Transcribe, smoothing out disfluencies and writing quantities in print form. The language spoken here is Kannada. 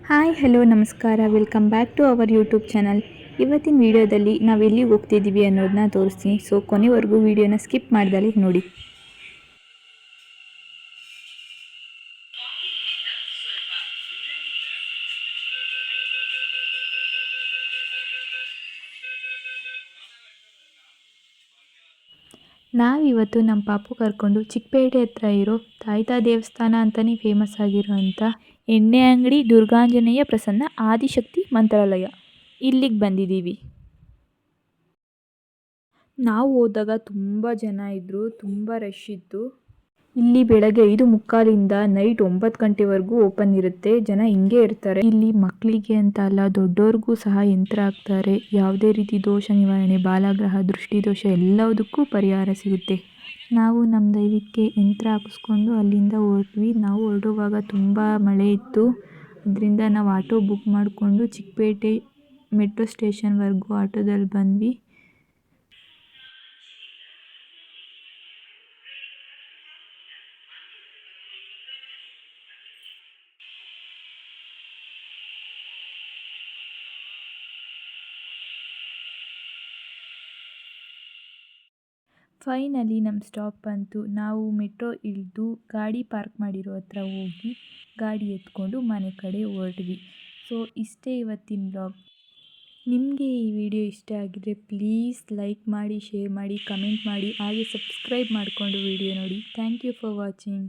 ಹಾಯ್ ಹಲೋ ನಮಸ್ಕಾರ welcome back to our YouTube channel. ಇವತ್ತಿನ ವಿಡಿಯೋದಲ್ಲಿ ನಾವು ಎಲ್ಲಿಗೆ ಹೋಗ್ತಿದ್ದೀವಿ ಅನ್ನೋದನ್ನ ತೋರಿಸ್ತೀನಿ. ಸೊ ಕೊನೆವರೆಗೂ ವಿಡಿಯೋನ ಸ್ಕಿಪ್ ಮಾಡ್ದಲೇ ನೋಡಿ. ನಾವಿವತ್ತು ನಮ್ಮ ಪಾಪು ಕರ್ಕೊಂಡು ಚಿಕ್ಕಪೇಟೆ ಹತ್ರ ಇರೋ ತಾಯ್ತಾ ದೇವಸ್ಥಾನ ಅಂತಲೇ ಫೇಮಸ್ ಆಗಿರೋಂಥ ಎಣ್ಣೆ ಅಂಗಡಿ ದುರ್ಗಾಂಜನೇಯ ಪ್ರಸನ್ನ ಆದಿಶಕ್ತಿ ಮಂತ್ರಾಲಯ ಇಲ್ಲಿಗೆ ಬಂದಿದ್ದೀವಿ. ನಾವು ಹೋದಾಗ ತುಂಬ ಜನ ಇದ್ದರು, ತುಂಬ ರಶ್ ಇತ್ತು. ಇಲ್ಲಿ ಬೆಳಗ್ಗೆ 5:45 ನೈಟ್ 9 ಗಂಟೆವರೆಗೂ ಓಪನ್ ಇರುತ್ತೆ. ಜನ ಹಿಂಗೆ ಇರ್ತಾರೆ. ಇಲ್ಲಿ ಮಕ್ಕಳಿಗೆ ಅಂತ ಅಲ್ಲ, ದೊಡ್ಡೋರ್ಗೂ ಸಹ ಯಂತ್ರ ಹಾಕ್ತಾರೆ. ಯಾವುದೇ ರೀತಿ ದೋಷ ನಿವಾರಣೆ, ಬಾಲಗ್ರಹ, ದೃಷ್ಟಿದೋಷ ಎಲ್ಲದಕ್ಕೂ ಪರಿಹಾರ ಸಿಗುತ್ತೆ. ನಾವು ನಮ್ಮ ದೈವಕ್ಕೆ ಯಂತ್ರ ಹಾಕಿಸ್ಕೊಂಡು ಅಲ್ಲಿಂದ ಹೊರಟ್ವಿ. ನಾವು ಹೊರಡುವಾಗ ತುಂಬ ಮಳೆ ಇತ್ತು. ಅದರಿಂದ ನಾವು ಆಟೋ ಬುಕ್ ಮಾಡಿಕೊಂಡು ಚಿಕ್ಕಪೇಟೆ ಮೆಟ್ರೋ ಸ್ಟೇಷನ್ವರೆಗೂ ಆಟೋದಲ್ಲಿ ಬಂದ್ವಿ. ಫೈನಲಿ ನಮ್ಮ ಸ್ಟಾಪ್ ಬಂತು. ನಾವು ಮೆಟ್ರೋ ಇಳಿದು ಗಾಡಿ ಪಾರ್ಕ್ ಮಾಡಿರೋ ಹತ್ರ ಹೋಗಿ ಗಾಡಿ ಎತ್ಕೊಂಡು ಮನೆ ಕಡೆ ಹೊರಟ್ವಿ. ಸೊ ಇಷ್ಟೇ ಇವತ್ತಿನ ಬ್ಲಾಗ್. ನಿಮಗೆ ಈ ವಿಡಿಯೋ ಇಷ್ಟ ಆಗಿದ್ರೆ ಪ್ಲೀಸ್ ಲೈಕ್ ಮಾಡಿ, ಶೇರ್ ಮಾಡಿ, ಕಮೆಂಟ್ ಮಾಡಿ, ಹಾಗೆ ಸಬ್ಸ್ಕ್ರೈಬ್ ಮಾಡಿಕೊಂಡು ವಿಡಿಯೋ ನೋಡಿ. Thank you for watching.